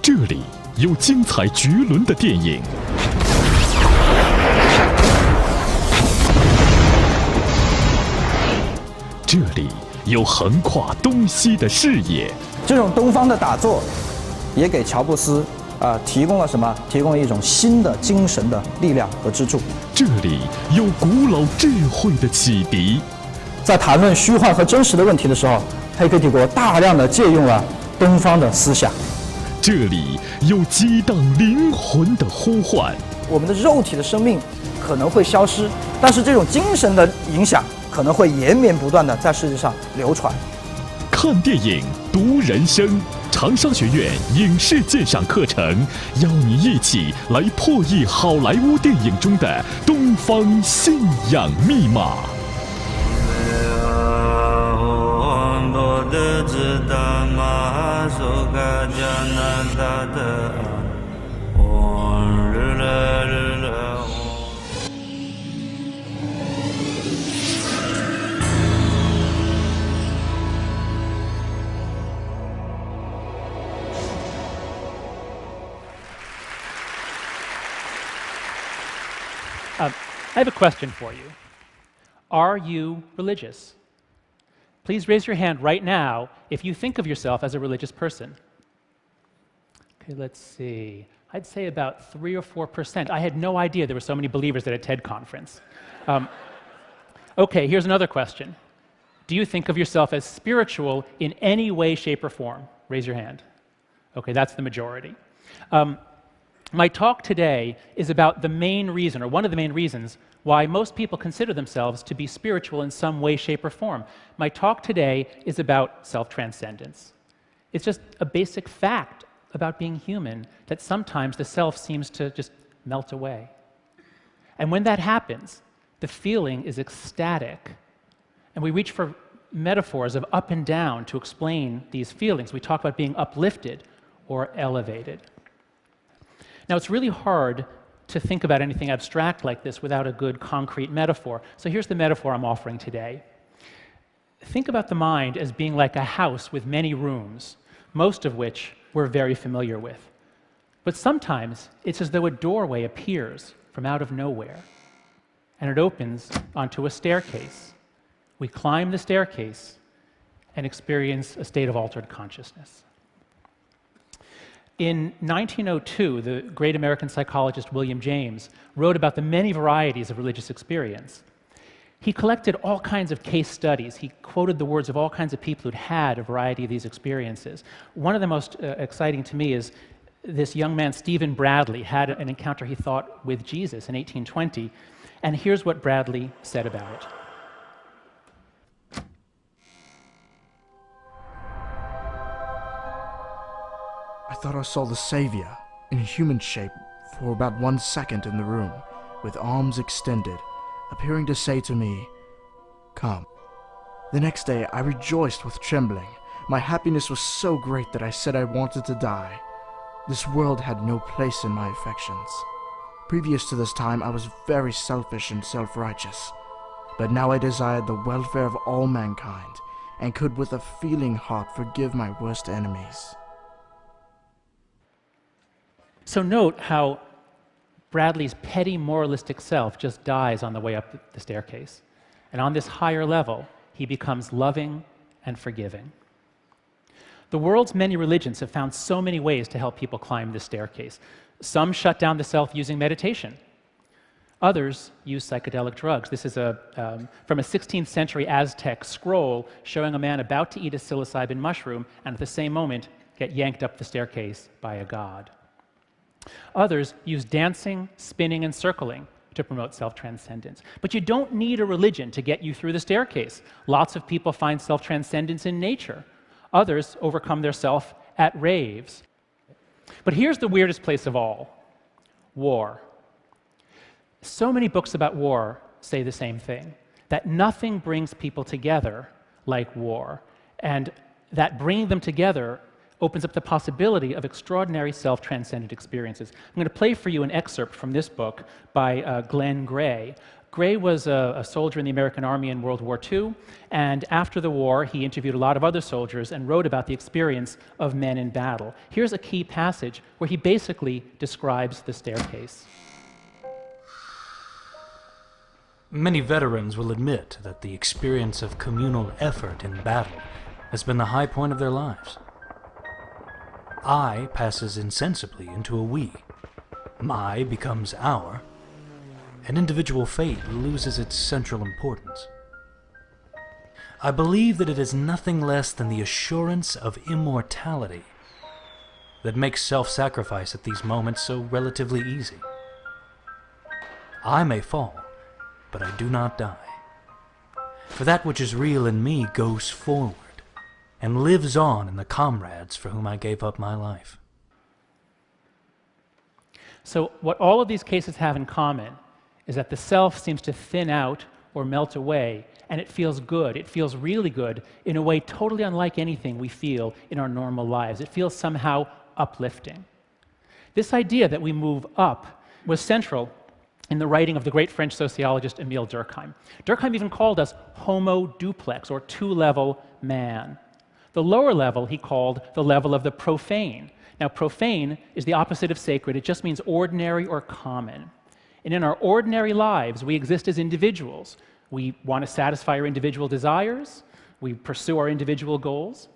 这里有精彩绝伦的电影，这里有横跨东西的视野。这种东方的打坐，也给乔布斯提供了什么？提供了一种新的精神的力量和支柱。这里有古老智慧的启迪。在谈论虚幻和真实的问题的时候，黑客帝国大量的借用了东方的思想。这里有激荡灵魂的呼唤。我们的肉体的生命可能会消失，但是这种精神的影响可能会延绵不断的在世界上流传。看电影，读人生。长商学院影视鉴赏课程，邀你一起来破译好莱坞电影中的东方信仰密码。I have a question for you. Are you religious? Please raise your hand right now if you think of yourself as a religious person. Okay, let's see. I'd say about 3 or 4%. I had no idea there were so many believers at a TED conference. Okay, here's another question. Do you think of yourself as spiritual in any way, shape, or form? Raise your hand. Okay, that's the majority. My talk today is about the main reason, or one of the main reasons, why most people consider themselves to be spiritual in some way, shape, or form. My talk today is about self-transcendence. It's just a basic fact about being human that sometimes the self seems to just melt away. And when that happens, the feeling is ecstatic. And we reach for metaphors of up and down to explain these feelings. We talk about being uplifted or elevated. Now, it's really hard to think about anything abstract like this without a good concrete metaphor. So here's the metaphor I'm offering today. Think about the mind as being like a house with many rooms, most of which we're very familiar with. But sometimes it's as though a doorway appears from out of nowhere, and it opens onto a staircase. We climb the staircase and experience a state of altered consciousness. In 1902, the great American psychologist William James wrote about the many varieties of religious experience. He collected all kinds of case studies. He quoted the words of all kinds of people who'd had a variety of these experiences. One of the most exciting to me is this young man, Stephen Bradley, had an encounter, he thought, with Jesus in 1820. And here's what Bradley said about it. I thought I saw the Savior, in human shape, for about 1 second in the room, with arms extended, appearing to say to me, "Come." The next day I rejoiced with trembling. My happiness was so great that I said I wanted to die. This world had no place in my affections. Previous to this time I was very selfish and self-righteous, but now I desired the welfare of all mankind, and could with a feeling heart forgive my worst enemies. So note how Bradley's petty moralistic self just dies on the way up the staircase. And on this higher level, he becomes loving and forgiving. The world's many religions have found so many ways to help people climb this staircase. Some shut down the self using meditation. Others use psychedelic drugs. This is from a 16th century Aztec scroll showing a man about to eat a psilocybin mushroom and at the same moment get yanked up the staircase by a god. Others use dancing, spinning, and circling to promote self-transcendence. But you don't need a religion to get you through the staircase. Lots of people find self-transcendence in nature. Others overcome their self at raves. But here's the weirdest place of all: war. So many books about war say the same thing, that nothing brings people together like war, and that bringing them together opens up the possibility of extraordinary self-transcendent experiences. I'm going to play for you an excerpt from this book by Glenn Gray. Gray was a soldier in the American Army in World War II, and after the war, he interviewed a lot of other soldiers and wrote about the experience of men in battle. Here's a key passage where he basically describes the staircase. Many veterans will admit that the experience of communal effort in battle has been the high point of their lives. I passes insensibly into a we. My becomes our. And individual fate loses its central importance. I believe that it is nothing less than the assurance of immortality that makes self-sacrifice at these moments so relatively easy. I may fall, but I do not die. For that which is real in me goes forward and lives on in the comrades for whom I gave up my life. So what all of these cases have in common is that the self seems to thin out or melt away, and it feels good. It feels really good in a way totally unlike anything we feel in our normal lives. It feels somehow uplifting. This idea that we move up was central in the writing of the great French sociologist Émile Durkheim. Durkheim even called us homo duplex, or two-level man. The lower level he called the level of the profane. Now, profane is the opposite of sacred. It just means ordinary or common. And in our ordinary lives, we exist as individuals. We want to satisfy our individual desires. We pursue our individual goals.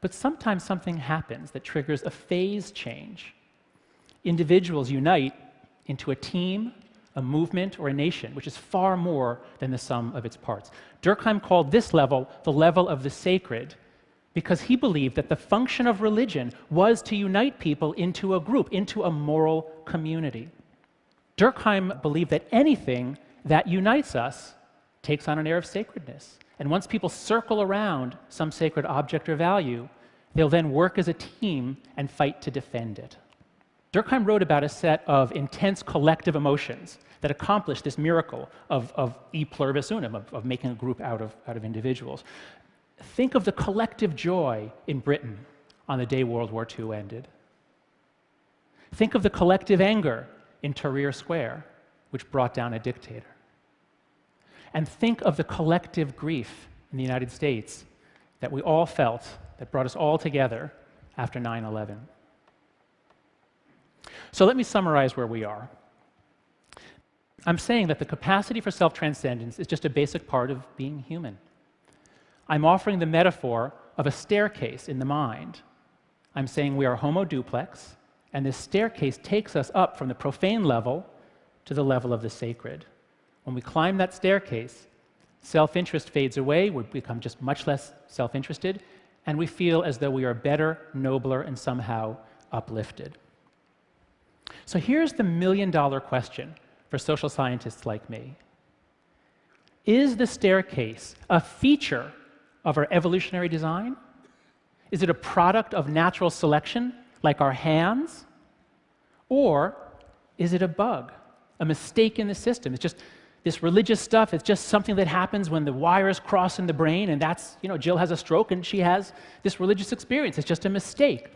But sometimes something happens that triggers a phase change. Individuals unite into a team, a movement, or a nation, which is far more than the sum of its parts. Durkheim called this level the level of the sacred because he believed that the function of religion was to unite people into a group, into a moral community. Durkheim believed that anything that unites us takes on an air of sacredness. And once people circle around some sacred object or value, they'll then work as a team and fight to defend it. Durkheim wrote about a set of intense collective emotions that accomplished this miracle of e pluribus unum, of making a group out of individuals. Think of the collective joy in Britain on the day World War II ended. Think of the collective anger in Tahrir Square, which brought down a dictator. And think of the collective grief in the United States that we all felt, that brought us all together after 9/11. So let me summarize where we are. I'm saying that the capacity for self-transcendence is just a basic part of being human. I'm offering the metaphor of a staircase in the mind. I'm saying we are homo duplex, and this staircase takes us up from the profane level to the level of the sacred. When we climb that staircase, self-interest fades away, we become just much less self-interested, and we feel as though we are better, nobler, and somehow uplifted. So here's the million-dollar question for social scientists like me. Is the staircase a feature of our evolutionary design? Is it a product of natural selection, like our hands? Or is it a bug, a mistake in the system? It's just this religious stuff, it's just something that happens when the wires cross in the brain, and that's, Jill has a stroke and she has this religious experience. It's just a mistake.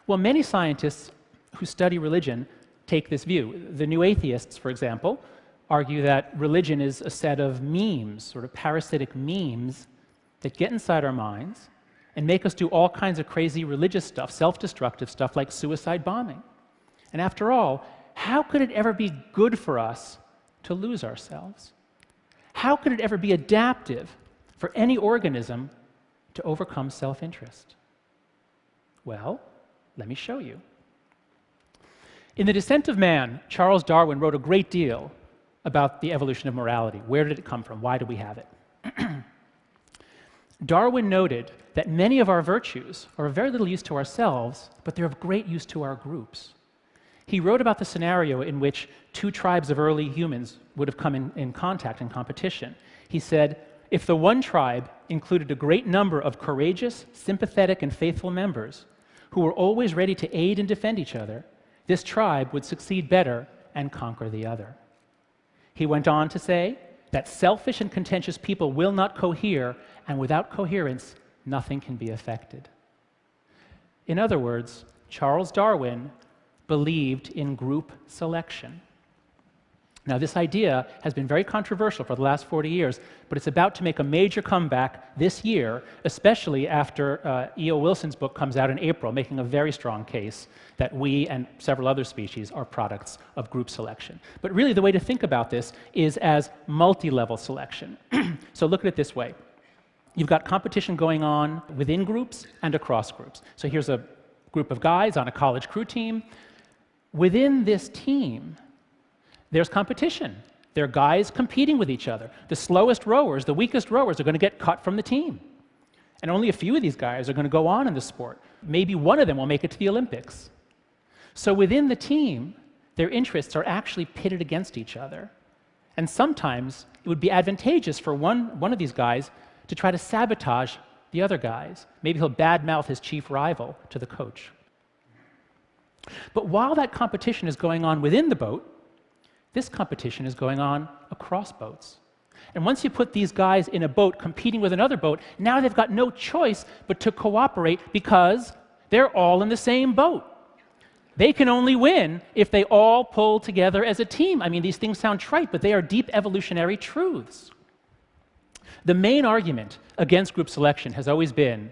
Well, many scientists who study religion take this view. The new atheists, for example, argue that religion is a set of memes, sort of parasitic memes, that get inside our minds and make us do all kinds of crazy religious stuff, self-destructive stuff like suicide bombing. And after all, how could it ever be good for us to lose ourselves? How could it ever be adaptive for any organism to overcome self-interest? Well, let me show you. In The Descent of Man, Charles Darwin wrote a great deal about the evolution of morality. Where did it come from? Why do we have it? Darwin noted that many of our virtues are of very little use to ourselves, but they're of great use to our groups. He wrote about the scenario in which two tribes of early humans would have come in contact and competition. He said, if the one tribe included a great number of courageous, sympathetic, and faithful members who were always ready to aid and defend each other, this tribe would succeed better and conquer the other. He went on to say that selfish and contentious people will not cohere, and without coherence, nothing can be effected. In other words, Charles Darwin believed in group selection. Now, this idea has been very controversial for the last 40 years, but it's about to make a major comeback this year, especially after E.O. Wilson's book comes out in April, making a very strong case that we and several other species are products of group selection. But really, the way to think about this is as multi-level selection. So look at it this way. You've got competition going on within groups and across groups. So here's a group of guys on a college crew team. Within this team, there's competition. There are guys competing with each other. The slowest rowers, the weakest rowers are going to get cut from the team. And only a few of these guys are going to go on in the sport. Maybe one of them will make it to the Olympics. So within the team, their interests are actually pitted against each other. And sometimes it would be advantageous for one of these guys to try to sabotage the other guys. Maybe he'll badmouth his chief rival to the coach. But while that competition is going on within the boat, this competition is going on across boats. And once you put these guys in a boat competing with another boat, now they've got no choice but to cooperate because they're all in the same boat. They can only win if they all pull together as a team. I mean, these things sound trite, but they are deep evolutionary truths. The main argument against group selection has always been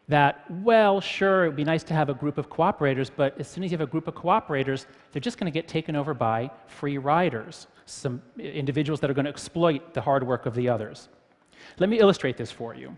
that, well, sure, it would be nice to have a group of cooperators, but as soon as you have a group of cooperators, they're just going to get taken over by free riders, some individuals that are going to exploit the hard work of the others. Let me illustrate this for you.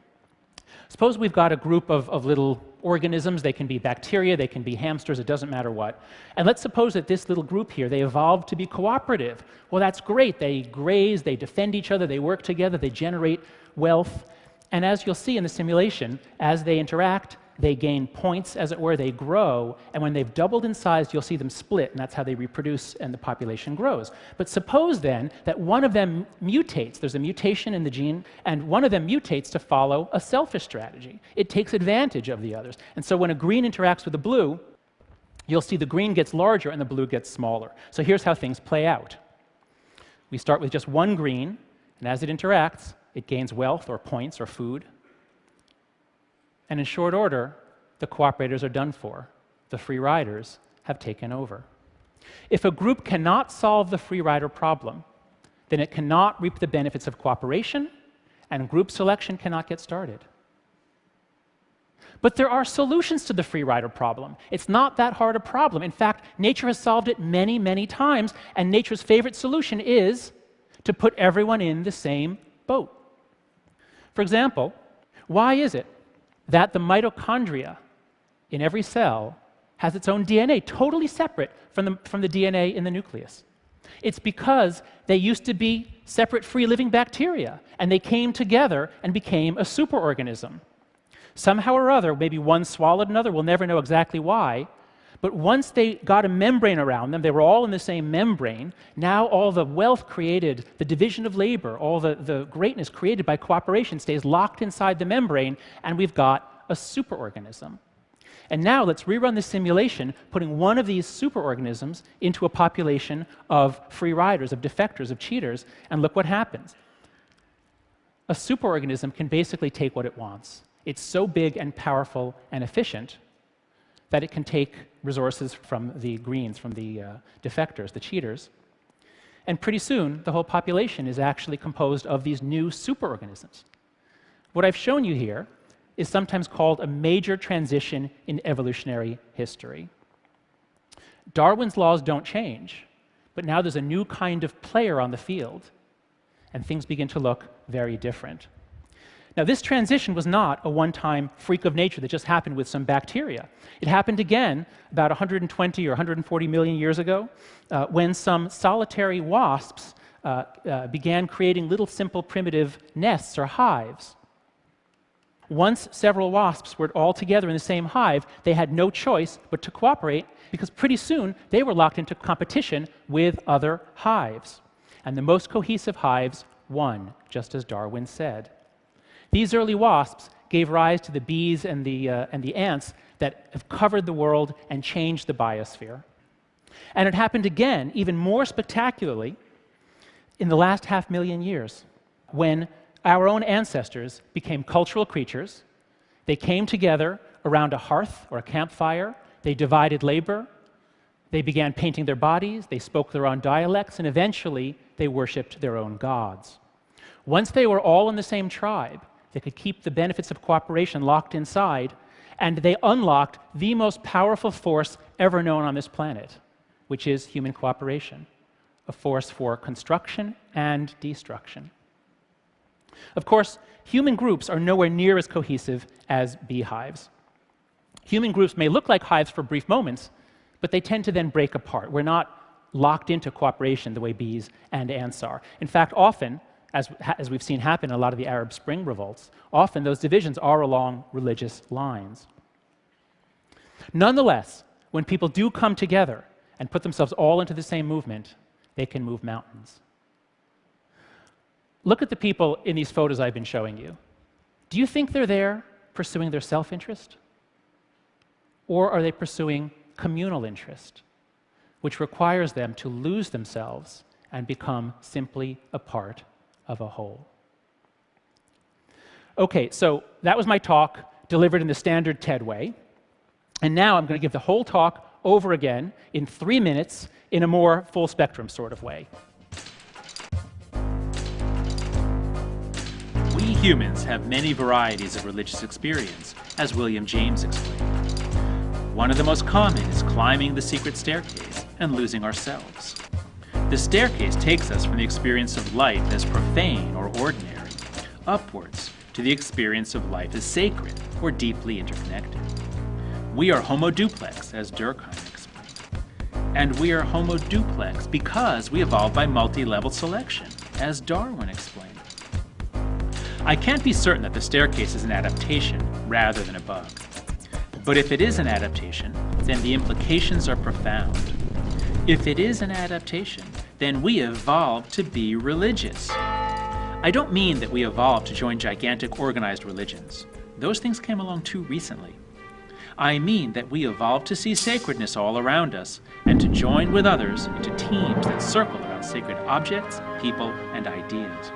Suppose we've got a group of little organisms. They can be bacteria, they can be hamsters, it doesn't matter what. And let's suppose that this little group here, they evolved to be cooperative. Well, that's great. They graze, they defend each other, they work together, they generate wealth. And as you'll see in the simulation, as they interact, they gain points, as it were, they grow, and when they've doubled in size, you'll see them split, and that's how they reproduce and the population grows. But suppose then that one of them mutates, there's a mutation in the gene, and one of them mutates to follow a selfish strategy. It takes advantage of the others. And so when a green interacts with a blue, you'll see the green gets larger and the blue gets smaller. So here's how things play out. We start with just one green, and as it interacts, it gains wealth or points or food. And in short order, the cooperators are done for. The free riders have taken over. If a group cannot solve the free rider problem, then it cannot reap the benefits of cooperation, and group selection cannot get started. But there are solutions to the free rider problem. It's not that hard a problem. In fact, nature has solved it many, many times, and nature's favorite solution is to put everyone in the same boat. For example, why is it that the mitochondria in every cell has its own DNA, totally separate from the DNA in the nucleus? It's because they used to be separate free-living bacteria, and they came together and became a superorganism. Somehow or other, maybe one swallowed another, we'll never know exactly why, but once they got a membrane around them, they were all in the same membrane, now all the wealth created, the division of labor, all the greatness created by cooperation stays locked inside the membrane, and we've got a superorganism. And now let's rerun the simulation, putting one of these superorganisms into a population of free riders, of defectors, of cheaters, and look what happens. A superorganism can basically take what it wants. It's so big and powerful and efficient that it can take resources from the greens, from the defectors, the cheaters, and pretty soon the whole population is actually composed of these new superorganisms. What I've shown you here is sometimes called a major transition in evolutionary history. Darwin's laws don't change, but now there's a new kind of player on the field, and things begin to look very different. Now, this transition was not a one-time freak of nature that just happened with some bacteria. It happened again about 120 or 140 million years ago when some solitary wasps began creating little simple primitive nests or hives. Once several wasps were all together in the same hive, they had no choice but to cooperate because pretty soon they were locked into competition with other hives. And the most cohesive hives won, just as Darwin said. These early wasps gave rise to the bees and the ants that have covered the world and changed the biosphere. And it happened again, even more spectacularly, in the last 500,000 years, when our own ancestors became cultural creatures. They came together around a hearth or a campfire. They divided labor. They began painting their bodies, they spoke their own dialects, and eventually they worshipped their own gods. Once they were all in the same tribe, they could keep the benefits of cooperation locked inside, and they unlocked the most powerful force ever known on this planet, which is human cooperation, a force for construction and destruction. Of course, human groups are nowhere near as cohesive as beehives. Human groups may look like hives for brief moments, but they tend to then break apart. We're not locked into cooperation the way bees and ants are. In fact, often, as we've seen happen in a lot of the Arab Spring revolts, often those divisions are along religious lines. Nonetheless, when people do come together and put themselves all into the same movement, they can move mountains. Look at the people in these photos I've been showing you. Do you think they're there pursuing their self-interest? Or are they pursuing communal interest, which requires them to lose themselves and become simply a part of a whole? Okay, so that was my talk delivered in the standard TED way. And now I'm going to give the whole talk over again in 3 minutes in a more full spectrum sort of way. We humans have many varieties of religious experience, as William James explained. One of the most common is climbing the secret staircase and losing ourselves. The staircase takes us from the experience of life as profane or ordinary, upwards to the experience of life as sacred or deeply interconnected. We are homo duplex, as Durkheim explained. And we are homo duplex because we evolved by multi-level selection, as Darwin explained. I can't be certain that the staircase is an adaptation rather than a bug. But if it is an adaptation, then the implications are profound. If it is an adaptation, then we evolved to be religious. I don't mean that we evolved to join gigantic organized religions. Those things came along too recently. I mean that we evolved to see sacredness all around us and to join with others into teams that circle around sacred objects, people, and ideas.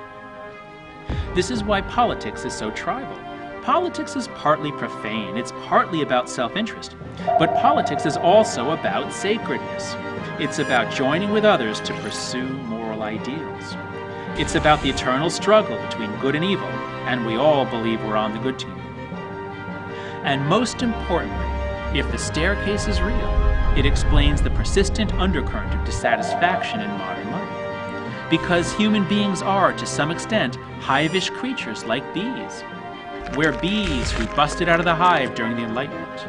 This is why politics is so tribal. Politics is partly profane, it's partly about self-interest, but politics is also about sacredness. It's about joining with others to pursue moral ideals. It's about the eternal struggle between good and evil, and we all believe we're on the good team. And most importantly, if the staircase is real, it explains the persistent undercurrent of dissatisfaction in modern life. Because human beings are, to some extent, hivish creatures like bees. We're bees who busted out of the hive during the Enlightenment.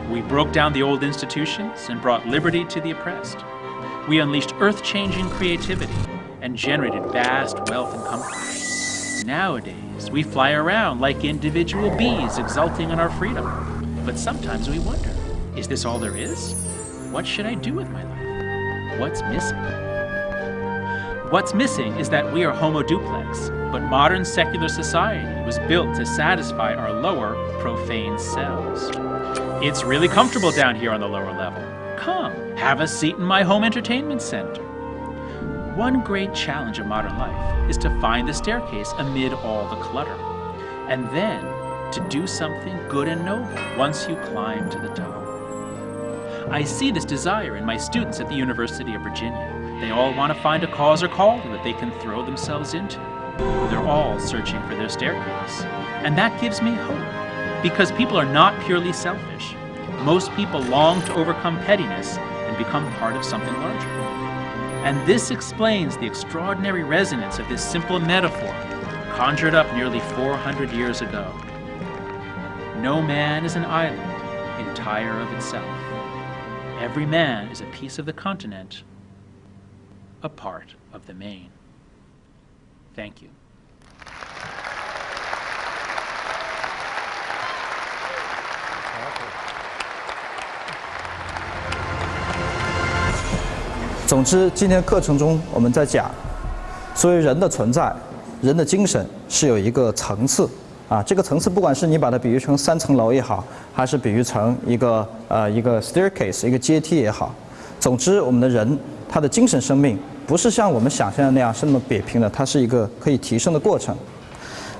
We broke down the old institutions and brought liberty to the oppressed. We unleashed earth-changing creativity and generated vast wealth and comfort. Nowadays, we fly around like individual bees exulting in our freedom. But sometimes we wonder, is this all there is? What should I do with my life? What's missing? What's missing is that we are homo duplex, but modern secular society was built to satisfy our lower, profane selves. It's really comfortable down here on the lower level. Come, have a seat in my home entertainment center. One great challenge of modern life is to find the staircase amid all the clutter, and then to do something good and noble once you climb to the top. I see this desire in my students at the University of Virginia. They all want to find a cause or calling that they can throw themselves into. They're all searching for their staircase. And that gives me hope, because people are not purely selfish. Most people long to overcome pettiness and become part of something larger. And this explains the extraordinary resonance of this simple metaphor, conjured up nearly 400 years ago. No man is an island entire of itself. Every man is a piece of the continent, a part of the main. Thank you.总之，今天课程中我们在讲，作为人的存在，人的精神是有一个层次啊。这个层次，不管是你把它比喻成3层楼也好，还是比喻成一个 staircase 一个阶梯也好，总之，我们的人他的精神生命不是像我们想象的那样是那么扁平的，它是一个可以提升的过程。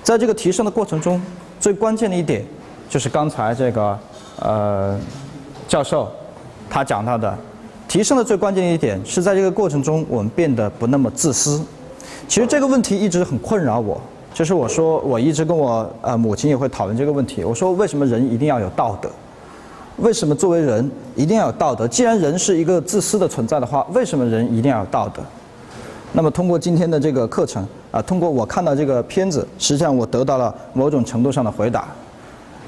在这个提升的过程中，最关键的一点就是刚才这个教授他讲到的。提升的最关键的一点是在这个过程中，我们变得不那么自私。其实这个问题一直很困扰我，就是我说我一直跟我母亲也会讨论这个问题。我说为什么人一定要有道德？为什么作为人一定要有道德？既然人是一个自私的存在的话，为什么人一定要有道德？那么通过今天的这个课程通过我看到这个片子，实际上我得到了某种程度上的回答。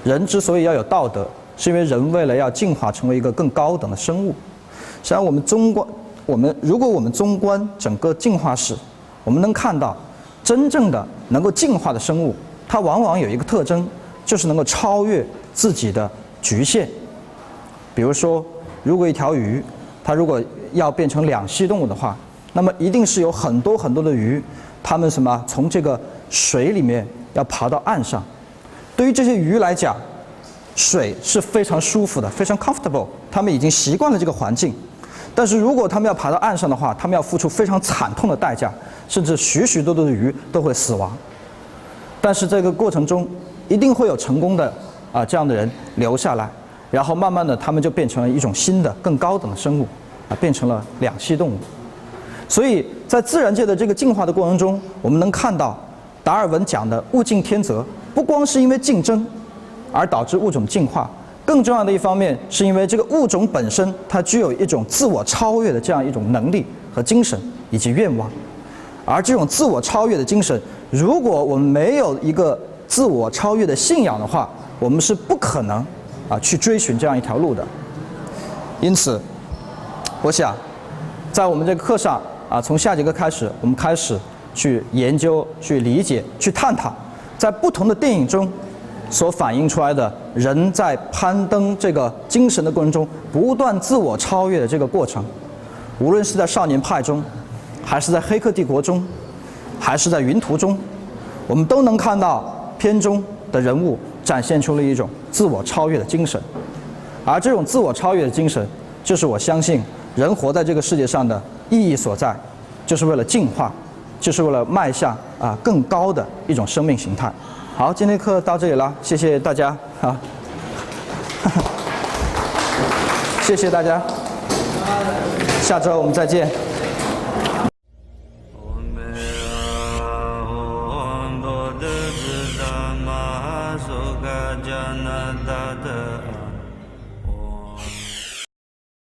人之所以要有道德，是因为人为了要进化成为一个更高等的生物。实际上如果我们纵观整个进化史，我们能看到真正的能够进化的生物，它往往有一个特征，就是能够超越自己的局限。比如说，如果一条鱼，它如果要变成两栖动物的话，那么一定是有很多很多的鱼，它们从这个水里面要爬到岸上。对于这些鱼来讲，水是非常舒服的，非常 comfortable， 它们已经习惯了这个环境。但是如果它们要爬到岸上的话，它们要付出非常惨痛的代价，甚至许许多多的鱼都会死亡。但是这个过程中，一定会有成功的这样的人留下来，然后慢慢的，他们就变成了一种新的、更高等的生物变成了两栖动物。所以在自然界的这个进化的过程中，我们能看到达尔文讲的物竞天择，不光是因为竞争而导致物种进化，更重要的一方面是因为这个物种本身它具有一种自我超越的这样一种能力和精神以及愿望。而这种自我超越的精神，如果我们没有一个自我超越的信仰的话，我们是不可能去追寻这样一条路的。因此我想在我们这个课上从下节课开始，我们开始去研究、去理解、去探讨，在不同的电影中所反映出来的人在攀登这个精神的过程中不断自我超越的这个过程。无论是在少年派中，还是在黑客帝国中，还是在云图中，我们都能看到片中的人物展现出了一种自我超越的精神。而这种自我超越的精神，就是我相信人活在这个世界上的意义所在，就是为了进化，就是为了迈向更高的一种生命形态。好，今天课到这里了，谢谢大家。好，谢谢大家，下周我们再见。